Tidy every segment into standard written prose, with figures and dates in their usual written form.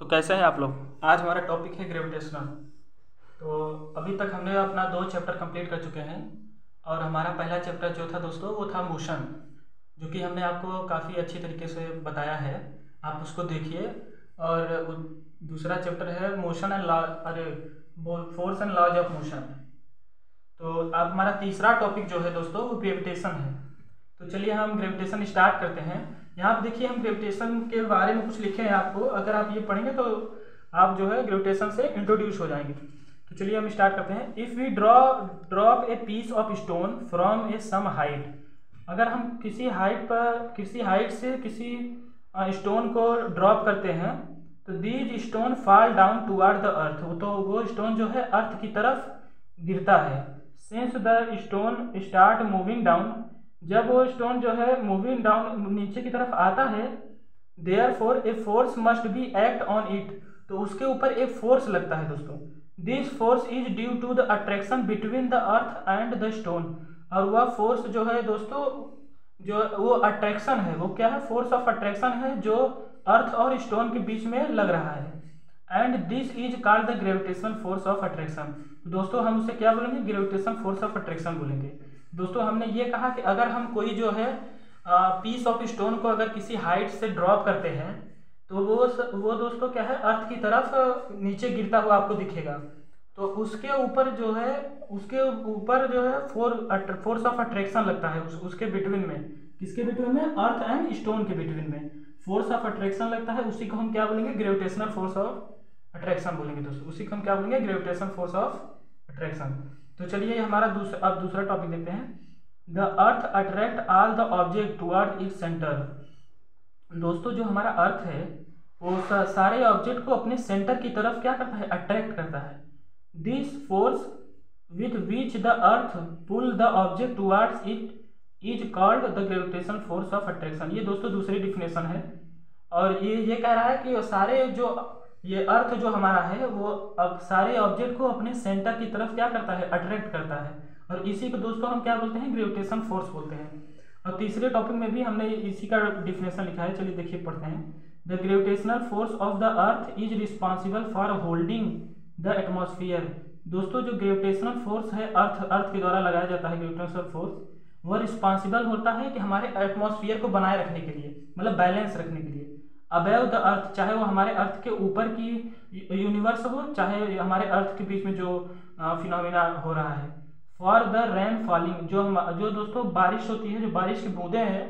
तो कैसे हैं आप लोग। आज हमारा टॉपिक है ग्रेविटेशनल। तो अभी तक हमने अपना 2 चैप्टर कंप्लीट कर चुके हैं और हमारा पहला चैप्टर जो था दोस्तों वो था मोशन, जो कि हमने आपको काफ़ी अच्छी तरीके से बताया है। आप उसको देखिए। और दूसरा चैप्टर है मोशन एंड लॉ, अरे force and laws of motion. तो अब हमारा तीसरा टॉपिक जो है दोस्तों वो ग्रेविटेशन है। तो चलिए हम ग्रेविटेशन स्टार्ट करते हैं। यहाँ पे देखिए हम ग्रेविटेशन के बारे में कुछ लिखे हैं आपको, अगर आप ये पढ़ेंगे तो आप जो है ग्रेविटेशन से इंट्रोड्यूस हो जाएंगे। तो चलिए हम स्टार्ट करते हैं। If we drop a piece of stone from a some height, अगर हम किसी हाइट से किसी स्टोन को ड्रॉप करते हैं तो these stone fall down toward the earth, तो वो स्टोन जो है अर्थ की तरफ गिरता है। Since the stone start moving down, जब वो स्टोन जो है मूविंग डाउन नीचे की तरफ आता है, therefore a force must be act on it, तो उसके ऊपर एक फोर्स लगता है दोस्तों। This force is due to the attraction between the earth and the stone, और वह फोर्स जो है दोस्तों, जो वो अट्रैक्शन है, वो क्या है, फोर्स ऑफ अट्रैक्शन है जो अर्थ और स्टोन के बीच में लग रहा है। And this is called the gravitational force of attraction. दोस्तों हम उसे क्या बोलेंगे, ग्रेविटेशन फोर्स ऑफ अट्रैक्शन बोलेंगे। दोस्तों हमने ये कहा कि अगर हम कोई जो है पीस ऑफ स्टोन को अगर किसी हाइट से ड्रॉप करते हैं तो वो दोस्तों क्या है, अर्थ की तरफ नीचे गिरता हुआ आपको दिखेगा। तो उसके ऊपर जो है फोर्स ऑफ अट्रैक्शन लगता है उसके बिटवीन में। किसके बिटवीन में, अर्थ एंड स्टोन के बिटवीन में फोर्स ऑफ अट्रैक्शन लगता है। उसी को हम क्या बोलेंगे, ग्रेविटेशनल फोर्स ऑफ अट्रैक्शन बोलेंगे दोस्तों। उसी को हम क्या बोलेंगे, ग्रेविटेशन फोर्स ऑफ अट्रैक्शन। तो चलिए हमारा अब दूसरा टॉपिक देखते हैं। The earth attract all the object toward its centre. दोस्तों जो हमारा अर्थ है वो सारे ऑब्जेक्ट को अपने सेंटर की तरफ क्या करता है, अट्रैक्ट करता है। This force with which the earth pull the object towards it is called the gravitation force of attraction. ये दोस्तों दूसरी डिफिनेशन है। और ये कह रहा है कि सारे जो ये अर्थ जो हमारा है वो अब सारे ऑब्जेक्ट को अपने सेंटर की तरफ क्या करता है, अट्रैक्ट करता है। और इसी को दोस्तों हम क्या बोलते हैं, ग्रेविटेशन फोर्स बोलते हैं। और तीसरे टॉपिक में भी हमने इसी का डिफिनेशन लिखा है, चलिए देखिए पढ़ते हैं। The gravitational force of the earth is responsible for holding the atmosphere. दोस्तों जो ग्रेविटेशनल फोर्स है अर्थ के द्वारा लगाया जाता है, ग्रेविटेशनल फोर्स वह रिस्पॉन्सिबल होता है कि हमारे एटमॉस्फियर को बनाए रखने के लिए, मतलब बैलेंस रखने के लिए, अबव द अर्थ, चाहे वो हमारे अर्थ के ऊपर की यूनिवर्स हो, चाहे हमारे अर्थ के बीच में जो फिनोमिना हो रहा है। फॉर द रेन फॉलिंग, जो दोस्तों बारिश होती है, जो बारिश की बूंदें हैं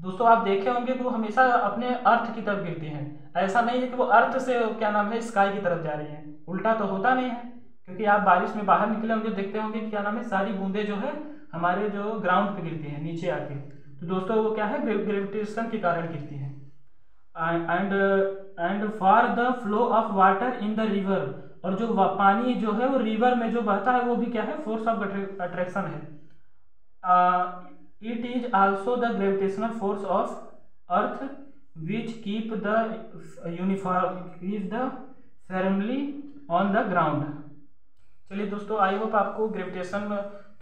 दोस्तों, आप देखे होंगे कि वो हमेशा अपने अर्थ की तरफ गिरती हैं। ऐसा नहीं है कि वो अर्थ से क्या नाम है स्काई की तरफ जा रही हैं, उल्टा तो होता नहीं है। क्योंकि आप बारिश में बाहर निकले होंगे, देखते होंगे क्या नाम है, सारी बूंदें जो है हमारे जो ग्राउंड पे गिरती हैं नीचे आके। तो दोस्तों वो क्या है, ग्रेविटेशन के कारण गिरती हैं। And for the flow of water in the river, और जो पानी जो है वो रिवर में जो बहता है वो भी क्या है, फोर्स ऑफ अट्रैक्शन है। It is also the gravitational force of earth which keep the uniform is the firmly on the ground. चलिए दोस्तों आई होप आपको ग्रेविटेशन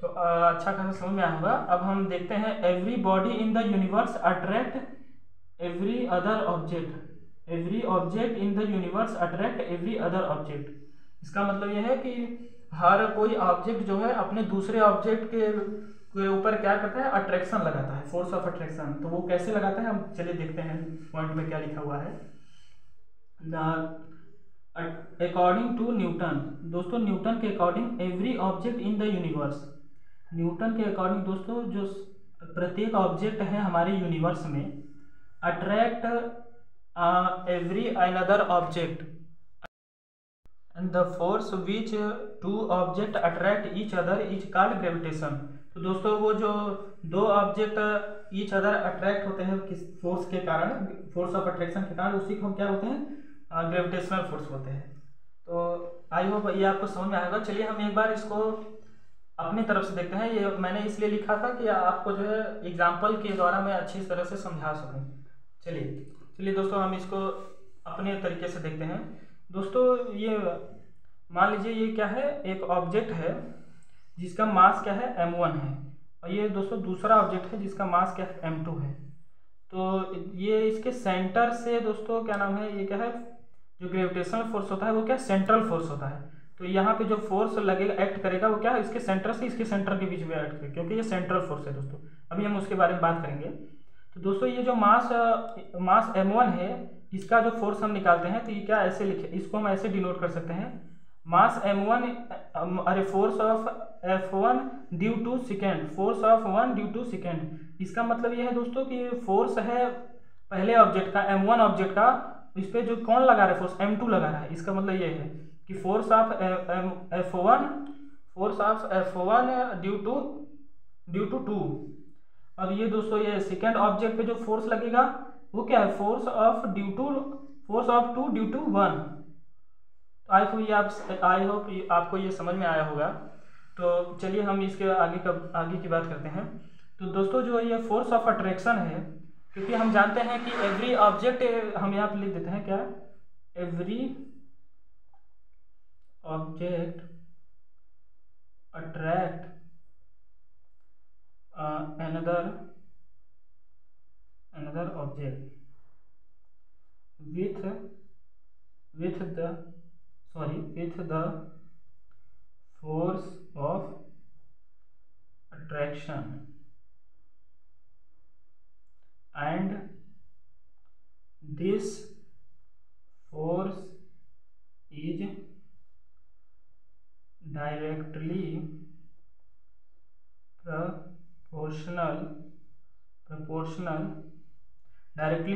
तो अच्छा खासा समझ में आया होगा। अब हम देखते हैं, every body in the universe attract every other object, every object in the universe attract every other object. इसका मतलब यह है कि हर कोई ऑब्जेक्ट जो है अपने दूसरे ऑब्जेक्ट के ऊपर क्या करता है, अट्रैक्शन लगाता है, फोर्स ऑफ अट्रैक्शन। तो वो कैसे लगाता है हम चलिए देखते हैं, पॉइंट में क्या लिखा हुआ है। अकॉर्डिंग टू न्यूटन, दोस्तों न्यूटन के according every object in the universe, Newton के अकॉर्डिंग दोस्तों जो प्रत्येक ऑब्जेक्ट है हमारे यूनिवर्स में attract every another object and the force which two object attract each other is called gravitation. तो दोस्तों वो जो दो ऑब्जेक्ट ईच अदर अट्रैक्ट होते हैं किस फोर्स के कारण, फोर्स ऑफ अट्रैक्शन के कारण, उसी को हम क्या बोलते हैं, ग्रेविटेशनल फोर्स बोलते हैं। तो आई होप ये आपको समझ में आएगा। चलिए हम एक बार इसको अपनी तरफ से देखते हैं। ये मैंने इसलिए लिखा था कि आपको जो है एग्जाम्पल के द्वारा मैं अच्छी तरह से समझा सकूं। चलिए दोस्तों हम इसको अपने तरीके से देखते हैं। दोस्तों ये मान लीजिए ये क्या है, एक ऑब्जेक्ट है जिसका मास क्या है, m1 है, और ये दोस्तों दूसरा ऑब्जेक्ट है जिसका मास क्या है, m2 है। तो ये इसके सेंटर से दोस्तों क्या नाम है, ये क्या है, जो ग्रेविटेशनल फोर्स होता है वो क्या सेंट्रल फोर्स होता है। तो यहाँ पे जो फोर्स लगेगा एक्ट करेगा वो क्या है, इसके सेंटर से इसके सेंटर के बीच में एक्ट करेगा, क्योंकि ये सेंट्रल फोर्स है दोस्तों। अभी हम उसके बारे में बात करेंगे। तो दोस्तों ये जो मास m1 है, इसका जो फोर्स हम निकालते हैं तो ये क्या ऐसे लिखे, इसको हम ऐसे डिनोट कर सकते हैं, मास m1 अरे force of F1 due to second, force of 1 due to second. इसका मतलब ये है दोस्तों कि फोर्स है पहले ऑब्जेक्ट का m1 ऑब्जेक्ट का, इस पर जो कौन लगा रहा है फोर्स m2 लगा रहा है। इसका मतलब ये है कि force of F1 due to 2। और ये दोस्तों ये सेकेंड ऑब्जेक्ट पे जो फोर्स लगेगा वो क्या है, force of 2 due to 1। I hope आपको ये समझ में आया होगा। तो चलिए हम इसके आगे की बात करते हैं। तो दोस्तों जो ये फोर्स ऑफ अट्रैक्शन है, क्योंकि हम जानते हैं कि एवरी ऑब्जेक्ट, हम यहाँ पे लिख देते हैं क्या, every object attract another object with the force of attraction, and this force is directly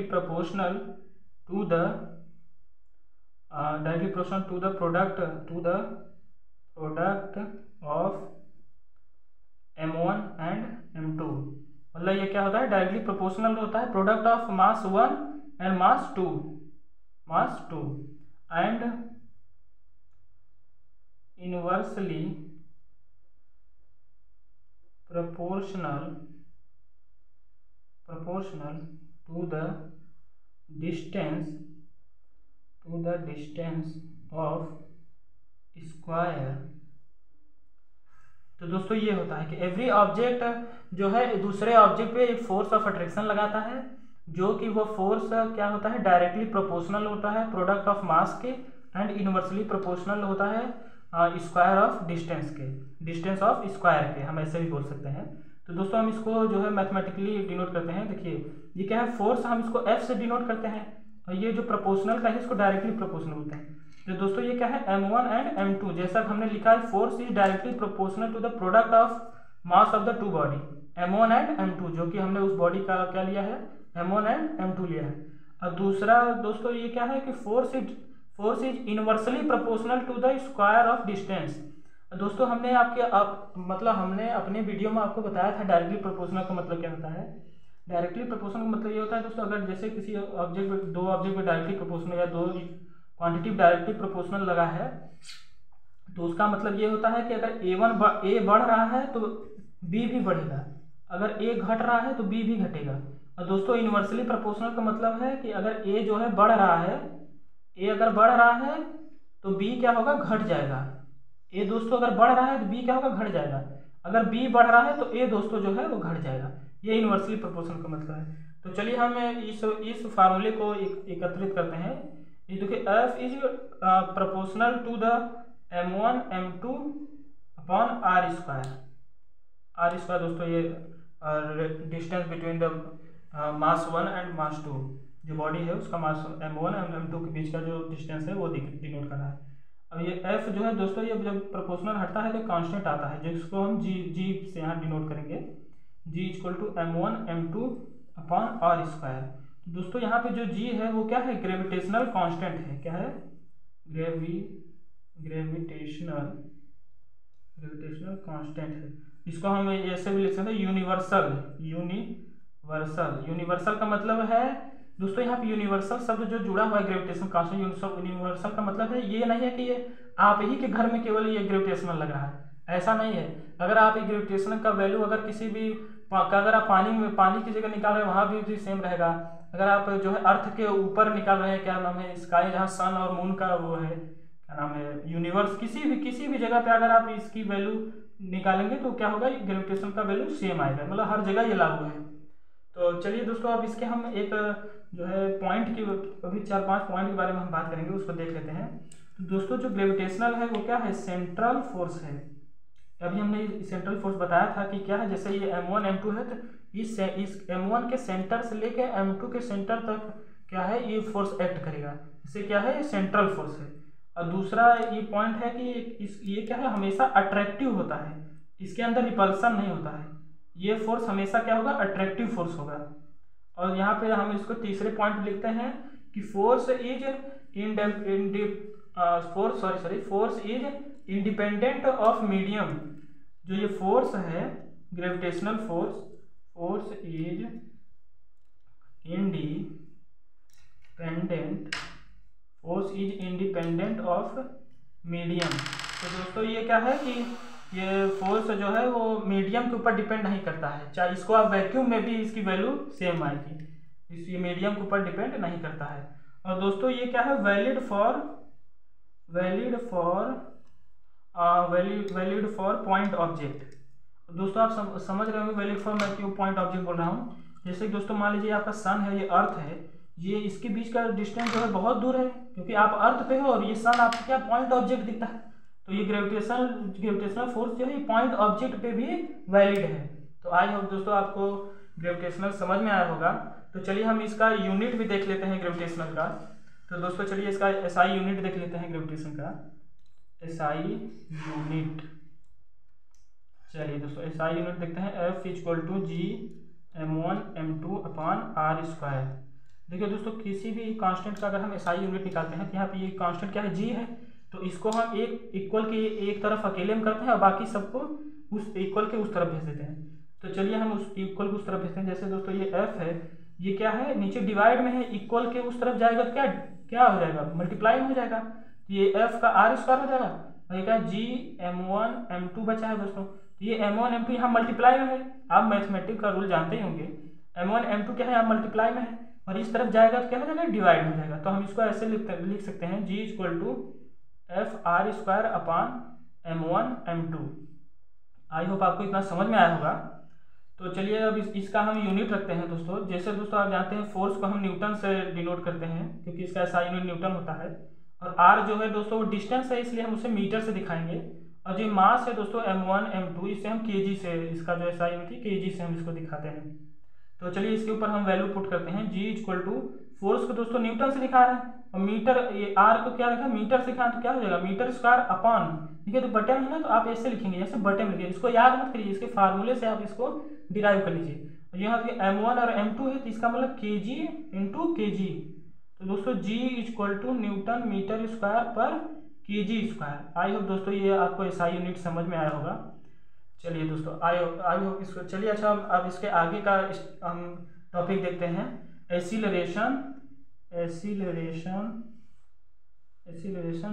proportional to the product of m1 and m2। मतलब ये क्या होता है, डायरेक्टली प्रोपोर्शनल होता है product of mass 1 and mass 2 and inversely proportional to the distance of square। तो दोस्तों ये होता है कि एवरी ऑब्जेक्ट जो है दूसरे ऑब्जेक्ट पे एक फोर्स ऑफ अट्रैक्शन लगाता है, जो कि वो फोर्स क्या होता है, डायरेक्टली प्रोपोर्शनल होता है प्रोडक्ट ऑफ मास के, एंड इनवर्सली प्रोपोर्शनल होता है square of distance of square के, हम ऐसे भी बोल सकते हैं। तो दोस्तों हम इसको जो है मैथमेटिकली डिनोट करते हैं। देखिए ये क्या है, फोर्स हम इसको F से डिनोट करते हैं, और ये जो प्रोपोर्शनल का है इसको डायरेक्टली प्रोपोर्शनल बोलते हैं। तो दोस्तों ये क्या है, m1 एंड m2, जैसा हमने लिखा है force is directly proportional to the product of mass of the two body m1 and m2, जो कि हमने उस बॉडी का क्या लिया है, m1 एंड m2 लिया है। और दूसरा दोस्तों ये क्या है कि force is inversely proportional to the square of distance. दोस्तों हमने हमने अपने वीडियो में आपको बताया था डायरेक्टली प्रोपोर्शनल का मतलब क्या होता है। डायरेक्टली प्रोपोर्शनल का मतलब ये होता है दोस्तों, अगर जैसे किसी ऑब्जेक्ट दो ऑब्जेक्ट में डायरेक्टली प्रोपोर्शनल या दो क्वांटिटी डायरेक्टली प्रोपोर्शनल लगा है, तो उसका मतलब ये होता है कि अगर A बढ़ रहा है तो B भी बढ़ेगा, अगर A घट रहा है तो B भी घटेगा। और दोस्तों इनवर्सली प्रोपोर्शनल का मतलब है कि अगर A जो है बढ़ रहा है, A अगर बढ़ रहा है तो B क्या होगा, घट जाएगा। A दोस्तों अगर बढ़ रहा है तो B क्या होगा, घट जाएगा। अगर B बढ़ रहा है तो A दोस्तों जो है वो घट जाएगा। ये इनवर्सली प्रोपोर्शनल का मतलब है। तो चलिए हम इस फार्मूले को एकत्रित करते हैं। ये देखिए F is proportional to the m1 m2 upon r square दोस्तों, ये distance between the mass 1 and mass 2, जो बॉडी है उसका मास m1 एंड m2 के बीच का जो डिस्टेंस है वो डिनोट कर रहा है। अब ये f जो है दोस्तों, ये जब प्रोपोर्शनल हटता है तो कांस्टेंट आता है, जिसको हम g से यहाँ डिनोट करेंगे, g equal to m1 m2 upon r square. तो दोस्तों यहाँ पे जो g है वो क्या है, ग्रेविटेशनल कांस्टेंट है। क्या है, ग्रेविटेशनल कांस्टेंट है। इसको हम ऐसे भी लिख सकते हैं यूनिवर्सल का मतलब है दोस्तों, यहाँ पे यूनिवर्सल शब्द जो जुड़ा हुआ है ग्रेविटेशन कांस्टेंट, यूनिवर्सल का मतलब है ये नहीं है कि ये आप ही के घर में केवल ये ग्रेविटेशनल लग रहा है, ऐसा नहीं है। अगर आप एक ग्रेविटेशन का वैल्यू अगर किसी भी अगर आप पानी की जगह निकाल रहे हैं वहाँ भी सेम रहेगा। अगर आप जो है अर्थ के ऊपर निकाल रहे हैं, क्या नाम है, स्काई जहाँ सन और मून का वो है, क्या नाम है, यूनिवर्स, किसी भी जगह पे अगर आप इसकी वैल्यू निकालेंगे तो क्या होगा, ग्रेविटेशन का वैल्यू सेम आएगा, मतलब हर जगह ये लागू है। तो चलिए दोस्तों अब इसके हम एक जो है पॉइंट की, अभी 4-5 पॉइंट के बारे में हम बात करेंगे, उसको देख लेते हैं। तो दोस्तों जो ग्रेविटेशनल है वो क्या है, सेंट्रल फोर्स है। अभी हमने सेंट्रल फोर्स बताया था कि क्या है, जैसे ये M1 M2 है, तो इस M1 के सेंटर से लेके M2 के सेंटर तक क्या है, ये फोर्स एक्ट करेगा। इसे क्या है, ये सेंट्रल फोर्स है। और दूसरा ये पॉइंट है कि ये क्या है, हमेशा अट्रैक्टिव होता है, इसके अंदर रिपल्सन नहीं होता है। ये फोर्स हमेशा क्या होगा, अट्रैक्टिव फोर्स होगा। और यहाँ पे हम इसको तीसरे पॉइंट लिखते हैं कि force is independent of medium. जो ये फोर्स है gravitational force is independent of medium. तो दोस्तों ये क्या है कि ये फोर्स जो है वो मीडियम के ऊपर डिपेंड नहीं करता है, चाहे इसको आप वैक्यूम में भी इसकी वैल्यू सेम आएगी, ये मीडियम के ऊपर डिपेंड नहीं करता है। और दोस्तों ये क्या है, वैलिड फॉर पॉइंट ऑब्जेक्ट। दोस्तों आप समझ रहे होंगे वैलिड फॉर, मैं क्यों पॉइंट ऑब्जेक्ट बोल रहा हूँ। जैसे दोस्तों मान लीजिए आपका सन है, ये अर्थ है, ये इसके बीच का डिस्टेंस जो है बहुत दूर है, क्योंकि आप अर्थ पे हो और ये सन आपको क्या पॉइंट ऑब्जेक्ट दिखता है। तो ये ग्रेविटेशनल फोर्स जो है ये पॉइंट ऑब्जेक्ट पे भी वैलिड है। तो आई होप दोस्तों आपको ग्रेविटेशनल समझ में आया होगा। तो चलिए हम इसका यूनिट भी देख लेते हैं ग्रेविटेशनल का। तो दोस्तों चलिए इसका SI यूनिट देख लेते हैं ग्रेविटेशन का, SI यूनिट। चलिए दोस्तों SI यूनिट देखते हैं, F = G m1 m2 / r²। देखिए दोस्तों किसी भी कांस्टेंट का अगर हम SI यूनिट निकालते हैं तो यहाँ पे ये कांस्टेंट क्या है, G है, तो इसको हम एक इक्वल के एक तरफ अकेले में करते हैं और बाकी सबको उस इक्वल के उस तरफ भेज देते हैं। तो चलिए हम उस इक्वल को उस तरफ भेजते हैं। जैसे दोस्तों ये F है, ये क्या है, नीचे डिवाइड में है, इक्वल के उस तरफ जाएगा तो क्या हो जाएगा, मल्टीप्लाई में हो जाएगा। तो ये F का r² हो जाएगा, और ये क्या G m1 m2 बचा है दोस्तों। तो ये m1 m2 यहाँ मल्टीप्लाई में है, आप मैथमेटिक्स का रूल जानते ही होंगे, m1 m2 क्या है, यहाँ मल्टीप्लाई में है, और इस तरफ जाएगा तो क्या हो जाएगा, डिवाइड हो जाएगा। तो हम इसको ऐसे लिख सकते हैं, G = F r² / m1 m2। आई होप आपको इतना समझ में आया होगा। तो चलिए अब इसका हम यूनिट रखते हैं दोस्तों। जैसे दोस्तों आप जानते हैं फोर्स को हम न्यूटन से डिनोट करते हैं, क्योंकि इसका SI यूनिट न्यूटन होता है। और r जो है दोस्तों वो डिस्टेंस है, इसलिए हम उसे मीटर से दिखाएंगे। और जो मास है दोस्तों m1 m2, इसे हम kg से, इसका जो SI यूनिट है kg से हम इसको दिखाते हैं। तो चलिए इसके ऊपर हम वैल्यू पुट करते हैं। G = फोर्स को दोस्तों न्यूटन से दिखा रहे हैं, और मीटर, ये r को क्या लिखा, मीटर से लिखा, तो क्या हो जाएगा, m² अपॉन, ठीक है। तो बटे में है ना, तो आप ऐसे लिखेंगे, जैसे बटे में लिखिए, इसको याद मत करिए, इसके फार्मूले से आप इसको डिराइव कर लीजिए। यहाँ पे m1 और m2 है, तो इसका मतलब kg × kg। तो दोस्तों G = Newton m²/kg²। I hope दोस्तों ये आपको SI यूनिट समझ में आया होगा। चलिए दोस्तों आई होप इसको, चलिए अच्छा अब इसके आगे का हम टॉपिक देखते हैं, एसिलरेशन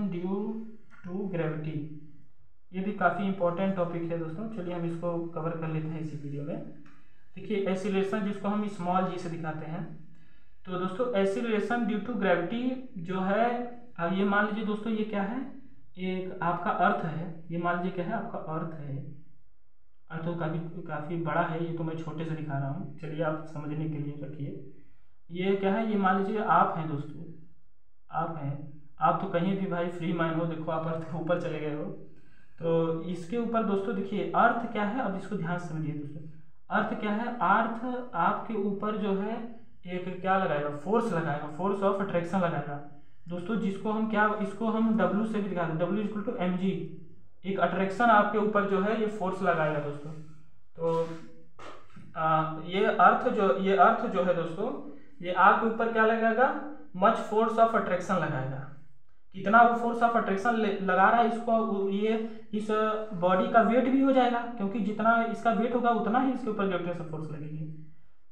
ड्यू टू ग्रेविटी। ये भी काफ़ी इंपॉर्टेंट टॉपिक है दोस्तों, चलिए हम इसको कवर कर लेते हैं इसी वीडियो में। देखिए एसिलरेशन जिसको हम स्मॉल g से दिखाते हैं। तो दोस्तों एसिलरेशन ड्यू टू ग्रेविटी जो है, अब ये मान लीजिए दोस्तों ये क्या है, एक आपका अर्थ है, ये मान लीजिए क्या है, आपका अर्थ है। अर्थ तो काफ़ी बड़ा है, ये तो मैं छोटे से दिखा रहा हूँ, चलिए आप समझने के लिए रखिए। ये क्या है, ये मान लीजिए आप हैं दोस्तों, आप हैं, आप तो कहीं भी भाई फ्री माइंड हो, देखो आप अर्थ के ऊपर चले गए हो। तो इसके ऊपर दोस्तों देखिए अर्थ क्या है, अब इसको ध्यान से समझिए दोस्तों। अर्थ क्या है, अर्थ आपके ऊपर जो है एक क्या लगाएगा, फोर्स लगाएगा, फोर्स ऑफ अट्रैक्शन लगाएगा दोस्तों, जिसको हम क्या, इसको हम W से भी दिखाते हैं, W = mg। एक अट्रैक्शन आपके ऊपर जो है ये फोर्स लगाएगा दोस्तों। तो ये अर्थ जो है दोस्तों, ये आपके ऊपर क्या लगाएगा, मच फोर्स ऑफ अट्रैक्शन लगाएगा। कितना वो फोर्स ऑफ अट्रैक्शन लगा रहा है, इसको ये इस बॉडी का वेट भी हो जाएगा, क्योंकि जितना इसका वेट होगा उतना ही इसके ऊपर ग्रेविटेशनल फोर्स लगेगी।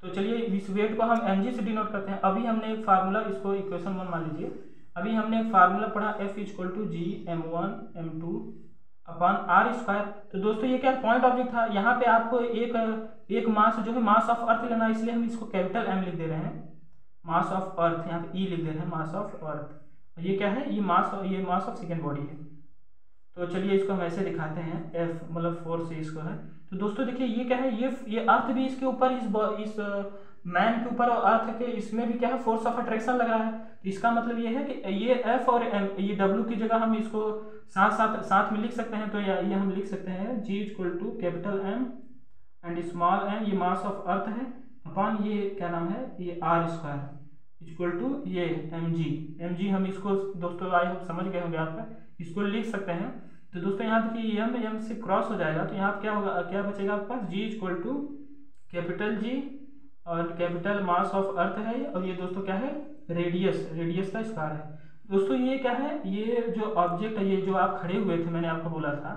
तो चलिए इस वेट को हम mg से डिनोट करते हैं। अभी हमने एक फार्मूला, इसको इक्वेशन 1 मान लीजिए, अभी हमने एक फार्मूला पढ़ा, F = G m1 m2 / r²। तो दोस्तों ये क्या पॉइंट ऑब्जेक्ट था, यहाँ पे आपको एक मास जो है, मास ऑफ अर्थ लेना, इसलिए हम इसको कैपिटल M लिख दे रहे हैं, मास ऑफ अर्थ, यहाँ पे E लिख दे रहे हैं, मास ऑफ अर्थ। ये क्या है, ये मास ऑफ सेकेंड बॉडी है। तो चलिए इसको हम ऐसे दिखाते हैं, F मतलब फोर्स से इसको है। तो दोस्तों देखिए ये क्या है, ये अर्थ भी इसके ऊपर इस मैन के ऊपर और अर्थ के इसमें भी क्या है, फोर्स ऑफ अट्रैक्शन लग रहा है। तो इसका मतलब ये है कि ये एफ और एम, ये डब्ल्यू की जगह हम इसको साथ साथ साथ में लिख सकते हैं। तो ये हम लिख सकते हैं G equal to capital M and small M, ये मास ऑफ अर्थ है, अपॉन ये क्या नाम है, ये आर स्क्वायर इक्वल टू ये एम जी हम इसको दोस्तों आई होप समझ गए होंगे आप, इसको लिख सकते हैं। तो दोस्तों यहाँ देखिए एम से क्रॉस हो जाएगा, तो यहाँ क्या होगा, क्या बचेगा आपके पास, जी इक्वल टू कैपिटल जी और कैपिटल मास ऑफ अर्थ है, और ये दोस्तों क्या है, रेडियस का स्क्वायर है। दोस्तों ये क्या है, ये जो ऑब्जेक्ट है, ये जो आप खड़े हुए थे मैंने आपको बोला था,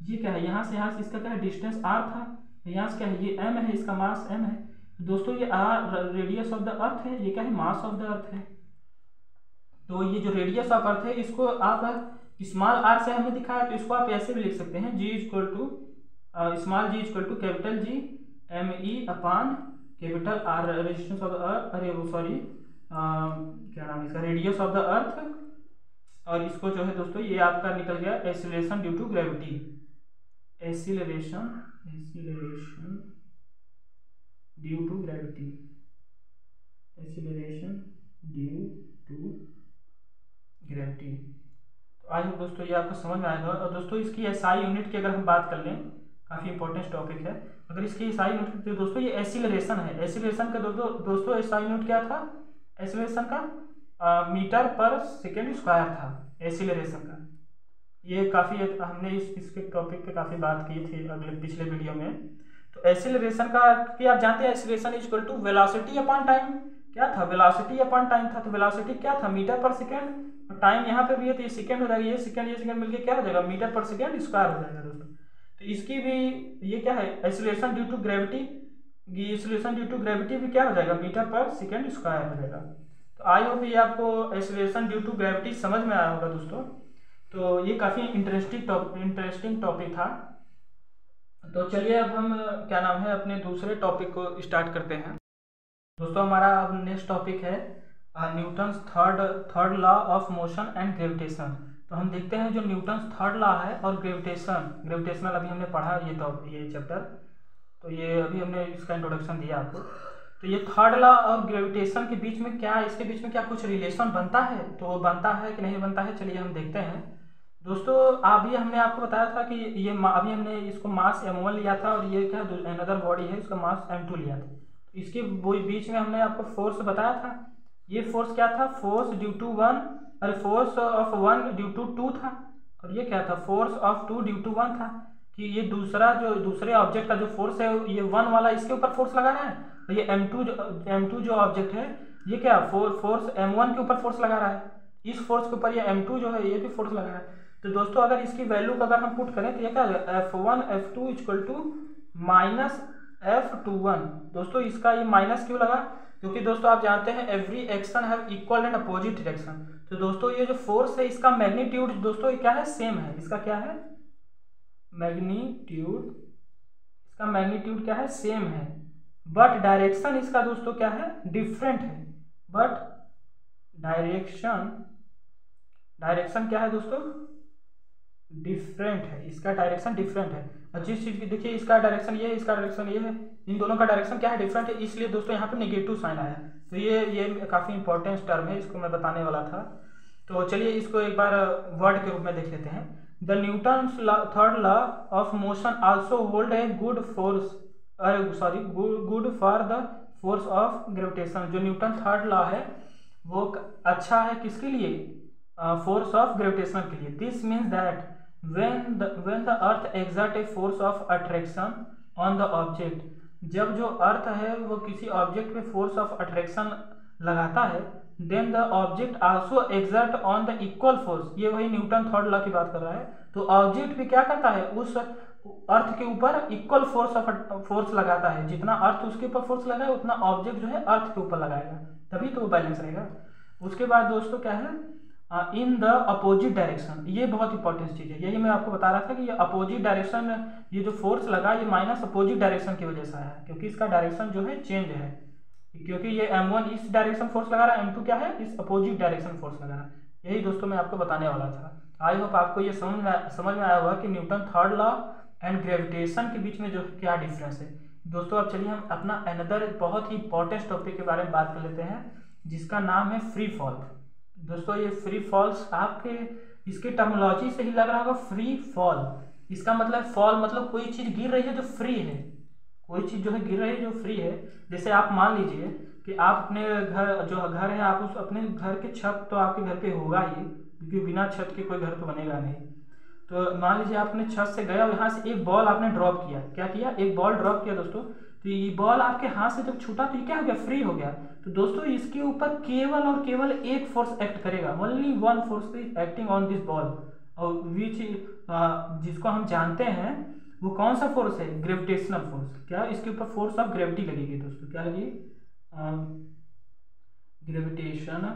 ये क्या है, यहाँ से इसका क्या है, डिस्टेंस आर था, यहाँ से क्या है, ये एम है, इसका मास एम है। दोस्तों ये R radius of the earth है, ये क्या है, मास ऑफ द अर्थ है। तो ये जो रेडियस ऑफ अर्थ है, इसको आप स्मॉल आर से हमने दिखाया, तो इसको आप ऐसे भी लिख सकते हैं, G equal to small G equal to capital G M E upon capital R resistance of the earth, अरे वो सॉरी क्या नाम है इसका, रेडियस ऑफ द अर्थ। और इसको जो है दोस्तों ये आपका निकल गया acceleration due to gravity, acceleration due to gravity, acceleration due to gravity. तो आई होप दोस्तों ये आपको समझ में आएगा। और दोस्तों इसकी एसआई यूनिट की अगर हम बात कर लें, काफ़ी इंपॉर्टेंट टॉपिक है, अगर इसकी एसआई यूनिट, तो दोस्तों ये एक्सीलरेशन है, एक्सीलरेशन का दोस्तों एसआई यूनिट क्या था, एक्सीलरेशन का मीटर पर सेकेंड स्क्वायर था एक्सीलरेशन का। ये काफ़ी हमने इसके टॉपिक पे काफ़ी बात की थी पिछले वीडियो में। तो एक्सीलरेशन का कि आप जानते हैं acceleration is equal to velocity upon time, क्या था, वेलोसिटी अपॉन टाइम था। तो वेलोसिटी क्या था, मीटर पर सेकेंड, और टाइम यहाँ पे भी है तो ये सेकेंड हो जाएगा, ये सेकेंड मिलकर क्या हो जाएगा, मीटर पर सेकेंड स्क्वायर हो जाएगा दोस्तों। तो इसकी भी ये क्या है, acceleration due to gravity, acceleration due to gravity भी क्या हो जाएगा, मीटर पर सेकेंड स्क्वायर हो जाएगा। तो आई होप ये आपको एक्सीलरेशन ड्यू टू ग्रेविटी समझ में आया होगा दोस्तों। तो ये काफ़ी इंटरेस्टिंग टॉपिक था। तो चलिए अब हम क्या नाम है अपने दूसरे टॉपिक को स्टार्ट करते हैं दोस्तों। हमारा अब नेक्स्ट टॉपिक है Newton's third law of motion and gravitation. तो हम देखते हैं जो न्यूटन्स थर्ड लॉ है और ग्रेविटेशनल अभी हमने पढ़ा ये चैप्टर, तो ये अभी हमने इसका इंट्रोडक्शन दिया आपको। तो ये थर्ड लॉ और ग्रेविटेशन के बीच में क्या, इसके बीच में क्या कुछ रिलेशन बनता है, तो बनता है कि नहीं बनता है, चलिए हम देखते हैं दोस्तों। अभी हमने आपको बताया था कि ये अभी हमने इसको मास m1 लिया था, और ये क्या अनदर बॉडी है, इसका मास m2 लिया था। इसके बीच में हमने आपको फोर्स बताया था, ये फोर्स क्या था, फोर्स ड्यू टू वन, अरे force of one due to two था, और ये क्या था, force of two due to one था। कि ये दूसरे ऑब्जेक्ट का जो फोर्स है, ये वन वाला इसके ऊपर फोर्स लगा रहा है, और ये m2 जो ऑब्जेक्ट है, ये क्या फोर्स m1 के ऊपर फोर्स लगा रहा है, इस फोर्स के ऊपर ये m2 जो है ये भी फोर्स लगा रहा है। तो दोस्तों अगर इसकी वैल्यू को अगर हम पुट करें तो ये क्या है, F1 F2 equal to minus F21। दोस्तों इसका ये माइनस क्यों लगा, क्योंकि दोस्तों आप जानते हैं every action have equal and opposite direction. तो दोस्तों ये जो फोर्स है इसका मैग्नीट्यूड दोस्तों क्या है, सेम है, इसका क्या है मैग्नीट्यूड, इसका मैग्नीट्यूड क्या है, सेम है, बट डायरेक्शन इसका दोस्तों क्या है, डिफरेंट है। बट डायरेक्शन क्या है दोस्तों, डिफरेंट है, इसका डायरेक्शन डिफरेंट है। और जिस चीज की देखिए इसका डायरेक्शन ये है, इसका डायरेक्शन ये है, इन दोनों का डायरेक्शन क्या है, डिफरेंट है, इसलिए दोस्तों यहाँ पे नेगेटिव साइन आया। तो ये काफी इंपॉर्टेंट टर्म है, इसको मैं बताने वाला था। तो चलिए इसको एक बार वर्ड के रूप में देख लेते हैं। The Newton's third law of motion also hold a good for the force of gravitation. जो न्यूटन थर्ड लॉ है वो अच्छा है किसके लिए, फोर्स ऑफ ग्रेविटेशन के लिए। This means that when the earth exert a force of attraction on the object, जब जो अर्थ है वो किसी ऑब्जेक्ट पे फोर्स ऑफ अट्रैक्शन लगाता है, then the object also exert on the equal force, ये वही न्यूटन थर्ड लॉ की बात कर रहा है। तो ऑब्जेक्ट भी क्या करता है, उस अर्थ के ऊपर इक्वल फोर्स लगाता है, जितना अर्थ उसके ऊपर फोर्स लगाए उतना ऑब्जेक्ट जो है अर्थ के ऊपर लगाएगा, तभी तो वो बैलेंस रहेगा। उसके बाद दोस्तों क्या है, इन द अपोजिट डायरेक्शन, ये बहुत इंपॉर्टेंट चीज है, यही मैं आपको बता रहा था कि ये अपोजिट डायरेक्शन, ये जो फोर्स लगा ये माइनस अपोजिट डायरेक्शन की वजह से आया है, क्योंकि इसका डायरेक्शन जो है चेंज है, क्योंकि ये m1 इस डायरेक्शन फोर्स लगा रहा है, m2 क्या है, इस अपोजिट डायरेक्शन फोर्स लगा रहा है। यही दोस्तों मैं आपको बताने वाला था। आई होप आपको ये समझ में आया होगा कि Newton third law and gravitation के बीच में जो क्या डिफरेंस है। दोस्तों अब चलिए हम अपना अनदर बहुत ही इंपॉर्टेंट टॉपिक के बारे में बात कर लेते हैं, जिसका नाम है फ्री फॉल। दोस्तों ये फ्री फॉल्स आपके इसकी टर्मिनोलॉजी से ही लग रहा होगा, फ्री फॉल। इसका मतलब फॉल मतलब कोई चीज़ गिर रही है जो फ्री है, कोई चीज़ जो है गिर रही है जो फ्री है। जैसे आप मान लीजिए कि आप अपने घर जो घर है, आप उस अपने घर के छत तो आपके घर पे होगा ही, क्योंकि बिना छत के कोई घर तो बनेगा नहीं। तो मान लीजिए आपने छत से गया और यहाँ से एक बॉल आपने ड्रॉप किया, क्या किया, एक बॉल ड्रॉप किया दोस्तों। तो ये बॉल आपके हाथ से जब छूटा तो ये क्या हो गया, फ्री हो गया। तो दोस्तों इसके ऊपर केवल और केवल एक फोर्स एक्ट करेगा, only one force is acting on this ball, और विच जिसको हम जानते हैं वो कौन सा फोर्स है, ग्रेविटेशनल फोर्स। क्या इसके ऊपर फोर्स ऑफ ग्रेविटी लगेगी दोस्तों, क्या लगेगी, ग्रेविटेशनल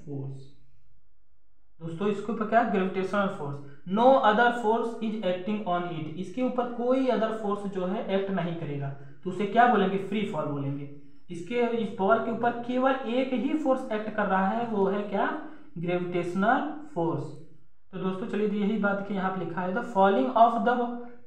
फोर्स। दोस्तों इसके ऊपर क्या है, gravitational force. No other force is acting on it, इसके ऊपर कोई अदर फोर्स जो है एक्ट नहीं करेगा, तो उसे क्या बोलेंगे, फ्री फॉल बोलेंगे। इसके इस बॉल के ऊपर केवल एक ही फोर्स एक्ट कर रहा है, वो है क्या, ग्रेविटेशनल फोर्स। तो दोस्तों चलिए यही बात की यहाँ पे लिखा है, the falling of the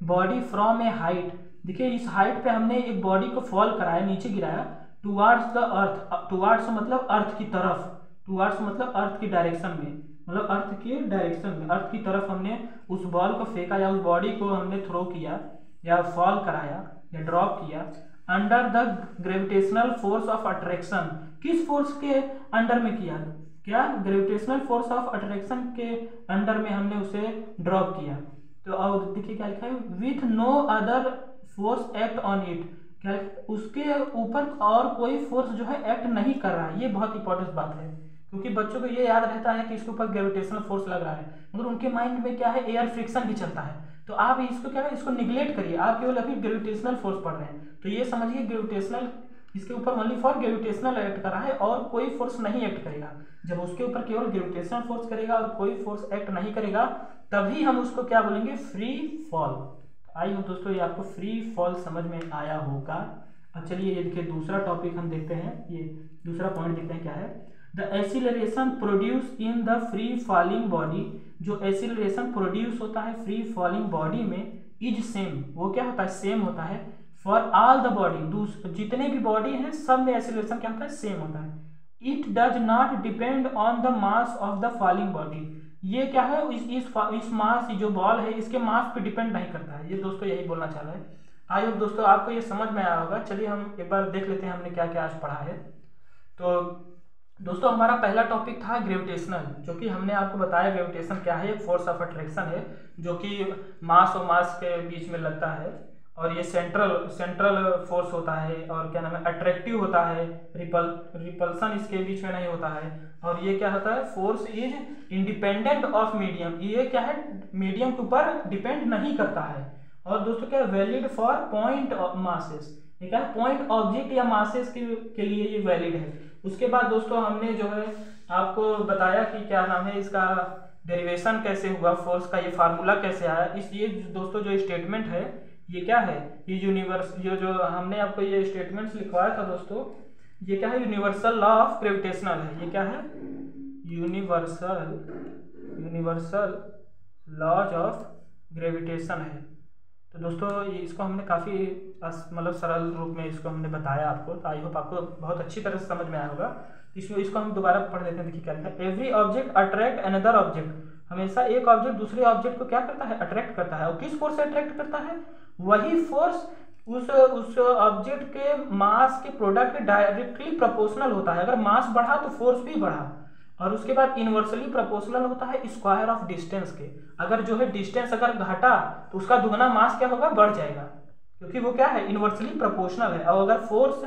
body from A height. देखिए इस हाइट पे हमने एक बॉडी को फॉल कराया, नीचे गिराया, टुवार्ड्स द अर्थ, टुवार्ड्स मतलब अर्थ की तरफ, टुवार्ड्स मतलब अर्थ की डायरेक्शन में, मतलब अर्थ के डायरेक्शन में, अर्थ की तरफ हमने उस बॉल को फेंका या उस बॉडी को हमने थ्रो किया या फॉल कराया या ड्रॉप किया under the gravitational force of attraction. किस फोर्स के अंडर में किया, क्या, ग्रेविटेशनल फोर्स ऑफ अट्रैक्शन के अंडर में हमने उसे ड्रॉप किया। तो और देखिए क्या लिखा है, with no other force act on it, क्या उसके ऊपर और कोई फोर्स जो है एक्ट नहीं कर रहा है। ये बहुत इंपॉर्टेंट बात है, क्योंकि बच्चों को ये याद रहता है कि इसके ऊपर ग्रेविटेशनल फोर्स लग रहा है, मगर उनके माइंड में क्या है, एयर फ्रिक्शन भी चलता है। तो आप इसको क्या है, इसको निगलेक्ट करिए, आप केवल अभी ग्रेविटेशनल फोर्स पढ़ रहे हैं, तो ये समझिए ग्रेविटेशनल, इसके ऊपर ओनली फॉर ग्रेविटेशनल एक्ट कर रहा है और कोई फोर्स नहीं एक्ट करेगा। जब उसके ऊपर केवल ग्रेविटेशनल फोर्स करेगा और कोई फोर्स एक्ट नहीं करेगा, तभी हम उसको क्या बोलेंगे, फ्री फॉल। आई होप दोस्तों ये आपको फ्री फॉल समझ में आया होगा। अब चलिए ये देखिए दूसरा टॉपिक हम देखते हैं, ये दूसरा पॉइंट देखते हैं क्या है, the acceleration produce in the free falling body. जो एक्सीलरेशन प्रोड्यूस होता है फ्री फॉलिंग बॉडी में, इज सेम, वो क्या होता है, सेम होता है फॉर ऑल द बॉडी, जितने भी बॉडी हैं सब में एक्सीलरेशन क्या होता है, सेम होता है। It does not depend on the mass of the falling body. ये क्या है, इस मास, जो बॉल है इसके मास पे डिपेंड नहीं करता है। ये दोस्तों यही बोलना चाह रहा है। आई होप दोस्तों आपको ये समझ में आया होगा। चलिए हम एक बार देख लेते हैं हमने क्या क्या आज पढ़ा है। तो दोस्तों हमारा पहला टॉपिक था ग्रेविटेशनल, जो कि हमने आपको बताया ग्रेविटेशन क्या है, एक फोर्स ऑफ अट्रैक्शन है जो कि मास और मास के बीच में लगता है, और ये सेंट्रल फोर्स होता है, और क्या नाम है, अट्रैक्टिव होता है, रिपल्सन इसके बीच में नहीं होता है। और ये क्या होता है, force is independent of medium, ये क्या है, मीडियम के ऊपर डिपेंड नहीं करता है। और दोस्तों क्या, वैलिड फॉर पॉइंट मासेस, ये क्या है, पॉइंट ऑब्जेक्ट या मासेस के लिए ये वैलिड है। उसके बाद दोस्तों हमने जो है आपको बताया कि क्या नाम है, इसका डेरिवेशन कैसे हुआ, फोर्स का ये फार्मूला कैसे आया। ये दोस्तों जो स्टेटमेंट है ये क्या है, ये यूनिवर्स, ये जो हमने आपको ये स्टेटमेंट्स लिखवाया था दोस्तों, ये क्या है, यूनिवर्सल लॉ ऑफ ग्रेविटेशनल है। ये क्या है, यूनिवर्सल लॉज ऑफ ग्रेविटेशन है। तो दोस्तों इसको हमने काफ़ी मतलब सरल रूप में इसको हमने बताया आपको, तो आई होप आपको बहुत अच्छी तरह से समझ में आया होगा। इसको हम दोबारा पढ़ लेते हैं। देखिए क्या लिखा है, every object attract another object, हमेशा एक ऑब्जेक्ट दूसरे ऑब्जेक्ट को क्या करता है, अट्रैक्ट करता है। और किस फोर्स से अट्रैक्ट करता है, वही फोर्स उस ऑब्जेक्ट के मास के प्रोडक्ट के डायरेक्टली प्रोपोर्शनल होता है। अगर मास बढ़ा तो फोर्स भी बढ़ा। और उसके बाद इनवर्सली प्रोपोर्शनल होता है स्क्वायर ऑफ डिस्टेंस के, अगर जो है डिस्टेंस अगर घटा तो उसका दुगना मास क्या होगा, बढ़ जाएगा, क्योंकि वो क्या है, इनवर्सली प्रोपोर्शनल है। और अगर फोर्स,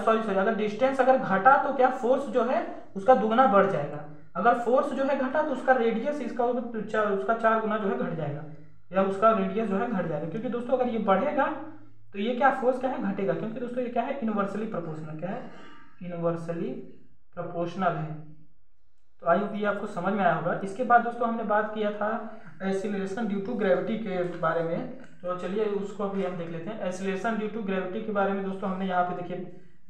सॉरी अगर डिस्टेंस अगर घटा तो क्या, फोर्स जो है उसका दुगना बढ़ जाएगा। अगर फोर्स जो है घटा तो उसका रेडियस उसका 4 गुना जो है घट जाएगा, या उसका रेडियस जो है घट जाएगा। क्योंकि दोस्तों अगर ये बढ़ेगा तो ये क्या, फोर्स क्या है, घटेगा, क्योंकि दोस्तों ये क्या है, इनवर्सली प्रोपोर्शनल, क्या है, इनवर्सली प्रोपोर्शनल है। तो आई होप ये आपको समझ में आया होगा। इसके बाद दोस्तों हमने बात किया था एक्सीलरेशन ड्यू टू ग्रेविटी के बारे में, तो चलिए उसको भी हम देख लेते हैं। एक्सीलरेशन ड्यू टू ग्रेविटी के बारे में दोस्तों हमने यहाँ पे देखिए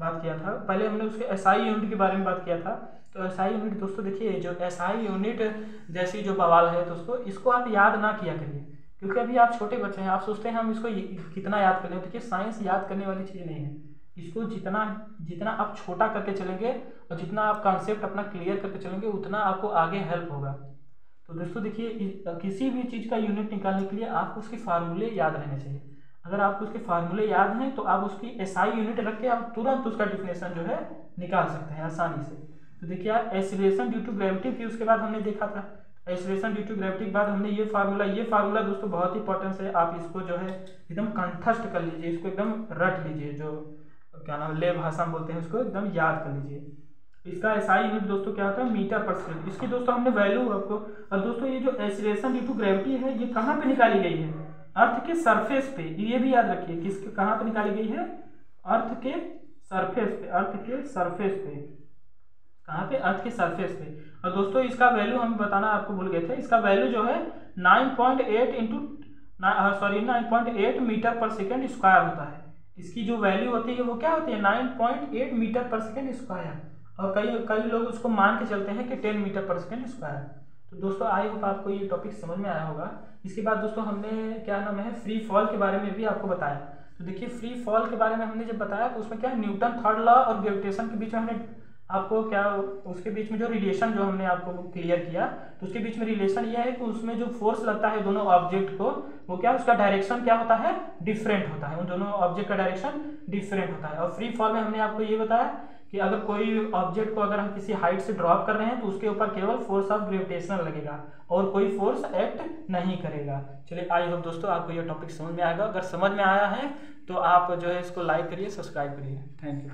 बात किया था। पहले हमने उसके एसआई यूनिट के बारे में बात किया था। तो एसआई यूनिट दोस्तों देखिए, जो एसआई यूनिट जैसी जो बवाल है दोस्तों, इसको आप याद ना किया करिए, क्योंकि अभी आप छोटे बच्चे हैं, आप सोचते हैं हम इसको कितना याद कर लें। देखिए साइंस याद करने वाली चीज़ नहीं है। इसको जितना जितना आप छोटा करके चलेंगे और जितना आप कॉन्सेप्ट अपना क्लियर करके चलेंगे उतना आपको आगे हेल्प होगा। तो दोस्तों देखिए किसी भी चीज़ का यूनिट निकालने के लिए आपको उसके फार्मूले याद रहने चाहिए। अगर आपको उसके फार्मूले याद हैं तो आप उसकी एसआई यूनिट रख के आप तुरंत उसका डिफिनेशन जो है निकाल सकते हैं आसानी से। तो देखिए आप एक्सीलरेशन ड्यू टू ग्रेविटी की उसके बाद हमने देखा था। एक्सीलरेशन ड्यू टू ग्रेविटी के बाद हमने ये फार्मूला दोस्तों बहुत इंपॉर्टेंट है। आप इसको जो है एकदम कंठस्थ कर लीजिए, इसको एकदम रट लीजिए, जो क्या नाम ले भाषा में बोलते हैं उसको एकदम याद कर लीजिए। इसका एसआई यूनिट दोस्तों क्या होता है, मीटर पर सेकेंड। इसकी दोस्तों हमने वैल्यू आपको, और दोस्तों ये जो एक्सीलरेशन ड्यू टू ग्रेविटी है ये कहाँ पे निकाली गई है, अर्थ के सरफेस पे। ये भी याद रखिए किसके कहाँ पे निकाली गई है, अर्थ के सरफेस पे। अर्थ के सरफेस पे कहाँ पे, अर्थ के सरफेस पे। और दोस्तों इसका वैल्यू हम बताना आपको भूल गए थे। इसका वैल्यू जो है 9.8 मीटर पर सेकेंड स्क्वायर होता है। इसकी जो वैल्यू होती है वो क्या होती है, 9.8 मीटर पर सेकेंड स्क्वायर। और कई कई लोग उसको मान के चलते हैं कि 10 मीटर पर सेकेंड स्क्वायर। तो दोस्तों आई होप आपको ये टॉपिक समझ में आया होगा। इसके बाद दोस्तों हमने क्या नाम है, फ्री फॉल के बारे में भी आपको बताया। तो देखिए फ्री फॉल के बारे में हमने जब बताया तो उसमें क्या है, न्यूटन थर्ड लॉ और ग्रेविटेशन के बीच में हमने आपको क्या, उसके बीच में जो रिलेशन जो हमने आपको क्लियर किया, तो उसके बीच में रिलेशन ये है कि उसमें जो फोर्स लगता है दोनों ऑब्जेक्ट को, वो क्या उसका डायरेक्शन क्या होता है, डिफरेंट होता है। उन दोनों ऑब्जेक्ट का डायरेक्शन डिफरेंट होता है। और फ्री फॉल में हमने आपको ये बताया कि अगर कोई ऑब्जेक्ट को अगर हम किसी हाइट से ड्रॉप कर रहे हैं तो उसके ऊपर केवल फोर्स ऑफ ग्रेविटेशन लगेगा और कोई फोर्स एक्ट नहीं करेगा। चलिए आई होप दोस्तों आपको ये टॉपिक समझ में आएगा। अगर समझ में आया है तो आप जो है इसको लाइक करिए, सब्सक्राइब करिए। Thank you.